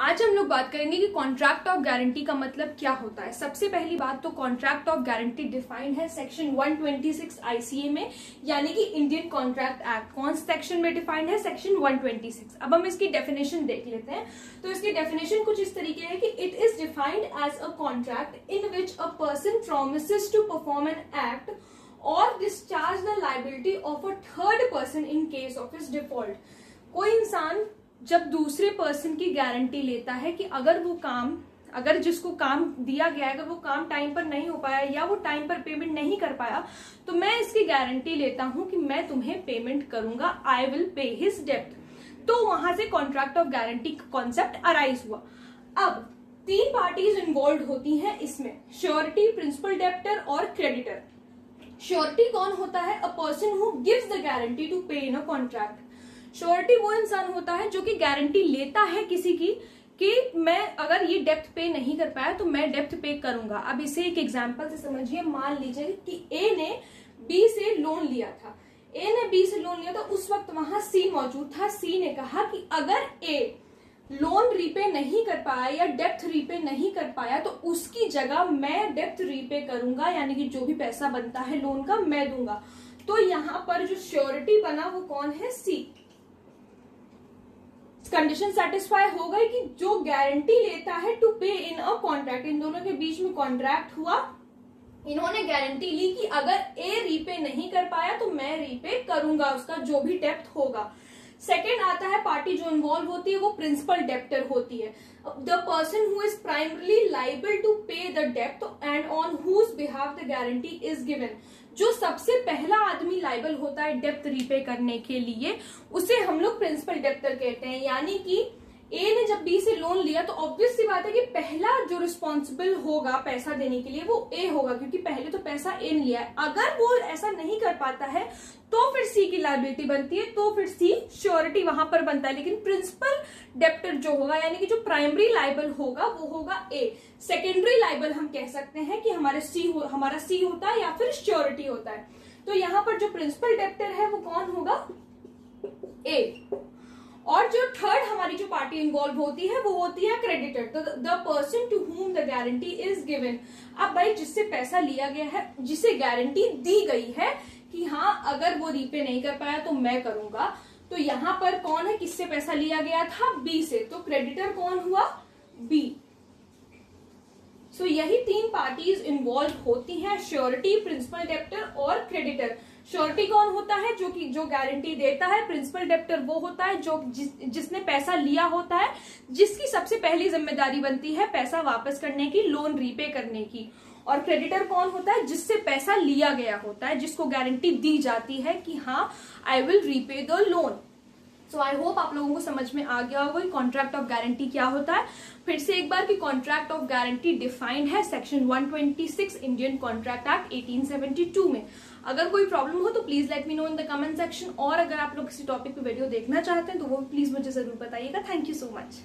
आज हम लोग बात करेंगे कि कॉन्ट्रैक्ट ऑफ गारंटी का मतलब क्या होता है। सबसे पहली बात तो कॉन्ट्रैक्ट ऑफ गारंटी डिफाइंड है सेक्शन 126 आईसीए में, यानी कि इंडियन कॉन्ट्रैक्ट एक्ट। कौन सेक्शन में डिफाइंड है? सेक्शन 126। अब हम इसकी डेफिनेशन देख लेते हैं। तो इसकी डेफिनेशन कुछ इस तरीके है कि it is defined as a contract in which a person promises to perform an act और discharge the liability of a third person in case of his default. कोई इंसान जब दूसरे पर्सन की गारंटी लेता है कि अगर जिसको काम दिया गया है, अगर वो काम टाइम पर नहीं हो पाया या वो टाइम पर पेमेंट नहीं कर पाया, तो मैं इसकी गारंटी लेता हूं कि मैं तुम्हें पेमेंट करूंगा, आई विल पे हिज डेब्ट। तो वहां से कॉन्ट्रैक्ट ऑफ गारंटी का कॉन्सेप्ट अराइज हुआ। अब तीन पार्टीज इन्वॉल्व होती हैं इसमें, श्योरिटी, प्रिंसिपल डेब्टर और क्रेडिटर। श्योरिटी कौन होता है? A person who gives the guarantee to पे इन अ कॉन्ट्रैक्ट। श्योरिटी वो इंसान होता है जो कि गारंटी लेता है किसी की कि मैं अगर ये डेप्थ पे नहीं कर पाया तो मैं डेप्थ पे करूंगा। अब इसे एक एग्जांपल से समझिए। मान लीजिए कि ए ने बी से लोन लिया था। ए ने बी से लोन लिया था, उस वक्त वहां सी मौजूद था। सी ने कहा कि अगर ए लोन रीपे नहीं कर पाया या डेप्थ रीपे नहीं कर पाया तो उसकी जगह मैं डेप्थ रीपे करूंगा, यानी कि जो भी पैसा बनता है लोन का मैं दूंगा। तो यहां पर जो श्योरिटी बना वो कौन है? सी। कंडीशन सेटिस्फाई हो गई कि जो गारंटी लेता है टू पे इन अ कॉन्ट्रैक्ट, इन दोनों के बीच में कॉन्ट्रैक्ट हुआ, इन्होंने गारंटी ली कि अगर ए रीपे नहीं कर पाया तो मैं रीपे करूंगा उसका जो भी डेप्थ होगा। सेकेंड आता है पार्टी जो इन्वॉल्व होती है, वो प्रिंसिपल डेप्टर होती है। The person who is primarily liable to pay the डेप्ट and on whose behalf the guarantee is given. जो सबसे पहला आदमी लाइबल होता है डेप्थ रीपे करने के लिए, उसे हम लोग प्रिंसिपल डेप्टर कहते हैं। यानी कि ए ने जब बी से लोन लिया तो ऑब्वियस सी बात है कि पहला जो रिस्पॉन्सिबल होगा पैसा देने के लिए वो ए होगा, क्योंकि पहले तो पैसा ए ने लिया है। अगर वो ऐसा नहीं कर पाता है तो फिर सी की लायबिलिटी बनती है, तो फिर सी श्योरिटी वहां पर बनता है। लेकिन प्रिंसिपल डेप्टर जो होगा, यानी कि जो प्राइमरी लायबल होगा वो होगा ए। सेकेंडरी लायबल हम कह सकते हैं कि हमारा सी होता है या फिर श्योरिटी होता है। तो यहाँ पर जो प्रिंसिपल डेप्टर है वो कौन होगा? ए। और जो थर्ड हमारी जो पार्टी इन्वॉल्व होती है वो होती है creditor, the person to whom the guarantee is given. अब भाई जिससे पैसा लिया गया है, जिसे गारंटी दी गई है कि हाँ अगर वो रीपे नहीं कर पाया तो मैं करूंगा, तो यहाँ पर कौन है? किससे पैसा लिया गया था? बी से। तो क्रेडिटर कौन हुआ? बी। सो यही तीन पार्टीज इन्वॉल्व होती हैं, श्योरिटी, प्रिंसिपल डेप्टर और क्रेडिटर। श्योरिटी कौन होता है? जो गारंटी देता है। प्रिंसिपल डेप्टर वो होता है जिसने पैसा लिया होता है, जिसकी सबसे पहली जिम्मेदारी बनती है पैसा वापस करने की, लोन रीपे करने की। और क्रेडिटर कौन होता है? जिससे पैसा लिया गया होता है, जिसको गारंटी दी जाती है कि हाँ I will repay the loan. So I hope आप लोगों को समझ में आ गया होगा कॉन्ट्रैक्ट ऑफ गारंटी क्या होता है। फिर से एक बार कि कॉन्ट्रैक्ट ऑफ गारंटी डिफाइंड है सेक्शन 126 इंडियन कॉन्ट्रैक्ट एक्ट 1872 में। अगर कोई प्रॉब्लम हो तो please let me know in the comment section, और अगर आप लोग किसी टॉपिक पे वीडियो देखना चाहते हैं तो वो प्लीज मुझे जरूर बताइएगा। Thank you so much.